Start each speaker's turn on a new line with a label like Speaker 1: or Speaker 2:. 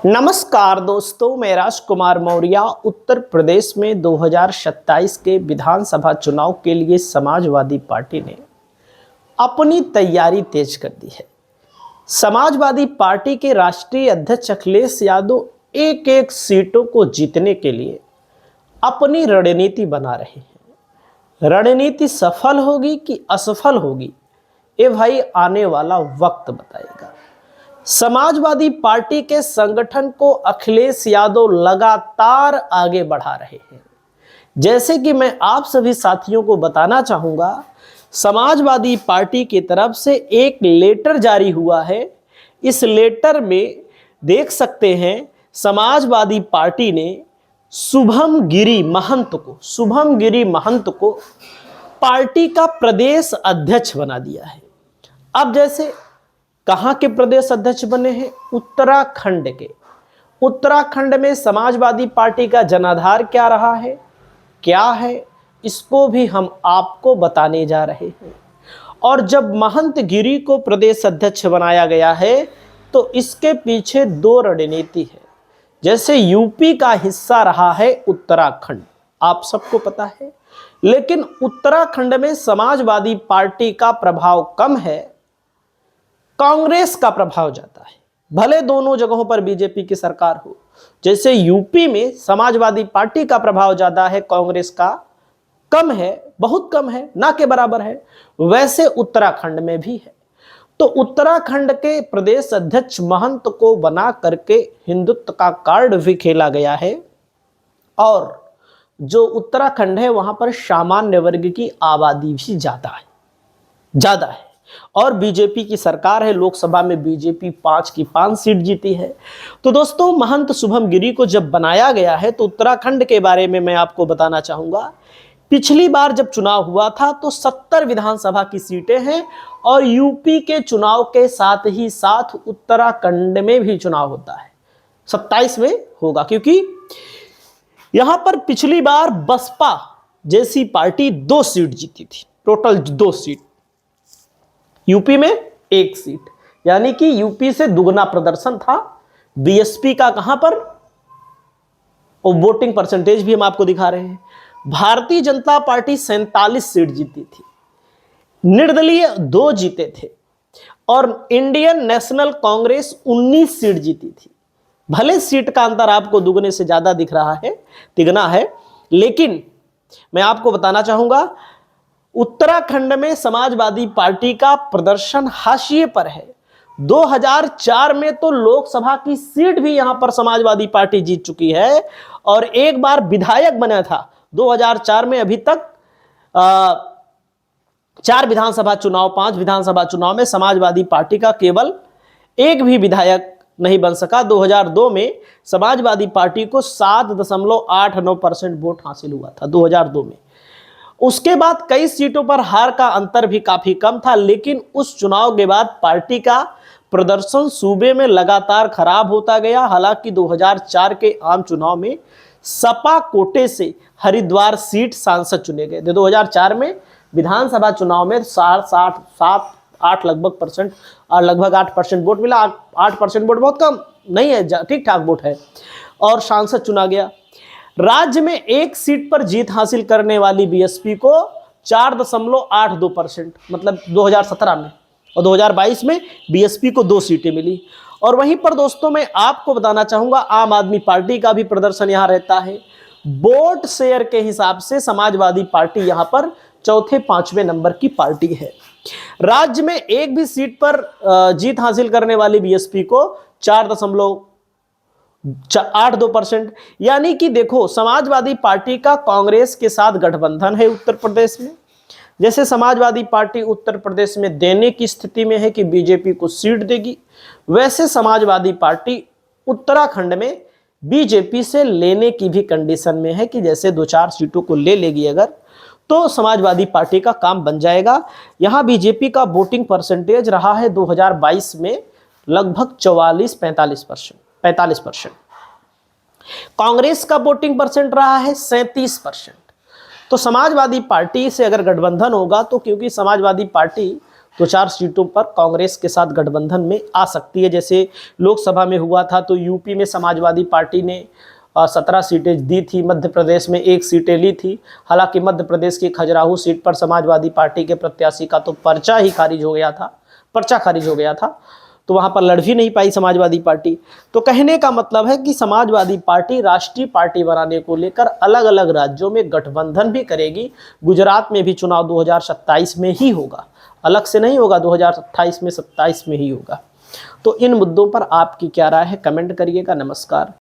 Speaker 1: नमस्कार दोस्तों, मैं राजकुमार मौर्य उत्तर प्रदेश में 2027 के विधानसभा चुनाव के लिए समाजवादी पार्टी ने अपनी तैयारी तेज कर दी है। समाजवादी पार्टी के राष्ट्रीय अध्यक्ष अखिलेश यादव एक एक सीटों को जीतने के लिए अपनी रणनीति बना रहे हैं। रणनीति सफल होगी कि असफल होगी, ये भाई आने वाला वक्त बताएगा। समाजवादी पार्टी के संगठन को अखिलेश यादव लगातार आगे बढ़ा रहे हैं। जैसे कि मैं आप सभी साथियों को बताना चाहूंगा, समाजवादी पार्टी की तरफ से एक लेटर जारी हुआ है। इस लेटर में देख सकते हैं समाजवादी पार्टी ने शुभम गिरी महंत को पार्टी का प्रदेश अध्यक्ष बना दिया है। अब जैसे कहां के प्रदेश अध्यक्ष बने हैं? उत्तराखंड के। उत्तराखंड में समाजवादी पार्टी का जनाधार क्या है, इसको भी हम आपको बताने जा रहे हैं। और जब महंत गिरी को प्रदेश अध्यक्ष बनाया गया है तो इसके पीछे दो रणनीति है। जैसे यूपी का हिस्सा रहा है उत्तराखंड, आप सबको पता है, लेकिन उत्तराखंड में समाजवादी पार्टी का प्रभाव कम है, कांग्रेस का प्रभाव जाता है। भले दोनों जगहों पर बीजेपी की सरकार हो, जैसे यूपी में समाजवादी पार्टी का प्रभाव ज्यादा है, कांग्रेस का कम है, बहुत कम है, ना के बराबर है, वैसे उत्तराखंड में भी है। तो उत्तराखंड के प्रदेश अध्यक्ष महंत को बना करके हिंदुत्व का कार्ड भी खेला गया है। और जो उत्तराखंड है वहां पर सामान्य वर्ग की आबादी भी ज्यादा है और बीजेपी की सरकार है। लोकसभा में बीजेपी 5 की 5 सीट जीती है। तो दोस्तों, महंत शुभम गिरी को जब बनाया गया है तो उत्तराखंड के बारे में मैं आपको बताना चाहूंगा। पिछली बार जब चुनाव हुआ था तो 70 विधानसभा की सीटें हैं और यूपी के चुनाव के साथ ही साथ उत्तराखंड में भी चुनाव होता है। 27 में होगा, क्योंकि यहां पर पिछली बार बसपा जैसी पार्टी 2 सीट जीती थी, टोटल 2 सीट, यूपी में 1 सीट, यानी कि यूपी से दुगना प्रदर्शन था। बीएसपी का कहां पर, और वोटिंग परसेंटेज भी हम आपको दिखा रहे हैं। भारतीय जनता पार्टी 47 सीट जीती थी, निर्दलीय 2 जीते थे और इंडियन नेशनल कांग्रेस 19 सीट जीती थी। भले सीट का अंतर आपको दुगने से ज्यादा दिख रहा है, तिगना है, लेकिन मैं आपको बताना चाहूंगा उत्तराखंड में समाजवादी पार्टी का प्रदर्शन हाशिए पर है। 2004 में तो लोकसभा की सीट भी यहां पर समाजवादी पार्टी जीत चुकी है और एक बार विधायक बना था 2004 में। अभी तक 4 विधानसभा चुनाव, 5 विधानसभा चुनाव में समाजवादी पार्टी का केवल एक भी विधायक नहीं बन सका। 2002 में समाजवादी पार्टी को 7.89% वोट हासिल हुआ था 2002 में। उसके बाद कई सीटों पर हार का अंतर भी काफी कम था, लेकिन उस चुनाव के बाद पार्टी का प्रदर्शन सूबे में लगातार खराब होता गया। हालांकि 2004 के आम चुनाव में सपा कोटे से हरिद्वार सीट सांसद चुने गए थे। 2004 में विधानसभा चुनाव में 8 लगभग 8% वोट मिला। 8% वोट बहुत कम नहीं है, ठीक ठाक वोट है, और सांसद चुना गया। राज्य में 1 सीट पर जीत हासिल करने वाली बीएसपी को 4.82%, मतलब 2017 में, और 2022 में बीएसपी को 2 सीटें मिली। और वहीं पर दोस्तों मैं आपको बताना चाहूंगा आम आदमी पार्टी का भी प्रदर्शन यहां रहता है। वोट शेयर के हिसाब से समाजवादी पार्टी यहां पर 4-5वें नंबर की पार्टी है। राज्य में एक भी सीट पर जीत हासिल करने वाली बीएसपी को 4.82%, यानी कि देखो समाजवादी पार्टी का कांग्रेस के साथ गठबंधन है उत्तर प्रदेश में। जैसे समाजवादी पार्टी उत्तर प्रदेश में देने की स्थिति में है कि बीजेपी को सीट देगी, वैसे समाजवादी पार्टी उत्तराखंड में बीजेपी से लेने की भी कंडीशन में है कि जैसे 2-4 सीटों को ले लेगी अगर, तो समाजवादी पार्टी का काम बन जाएगा। यहां बीजेपी का वोटिंग परसेंटेज रहा है 2022 में लगभग 45%। कांग्रेस का वोटिंग परसेंट रहा है 37%। तो समाजवादी पार्टी से अगर गठबंधन होगा तो, क्योंकि समाजवादी पार्टी तो 4 सीटों पर कांग्रेस के साथ गठबंधन में आ सकती है। जैसे लोकसभा में हुआ था तो यूपी में समाजवादी पार्टी ने 17 सीटें दी थी, मध्य प्रदेश में 1 सीटें ली थी। हालांकि मध्य प्रदेश की खजुराहो सीट पर समाजवादी पार्टी के प्रत्याशी का तो पर्चा खारिज हो गया था, तो वहां पर लड़ भी नहीं पाई समाजवादी पार्टी। तो कहने का मतलब है कि समाजवादी पार्टी राष्ट्रीय पार्टी बनाने को लेकर अलग अलग राज्यों में गठबंधन भी करेगी। गुजरात में भी चुनाव 2027 में ही होगा, अलग से नहीं होगा, 2028 में 27 में ही होगा। तो इन मुद्दों पर आपकी क्या राय है, कमेंट करिएगा। नमस्कार।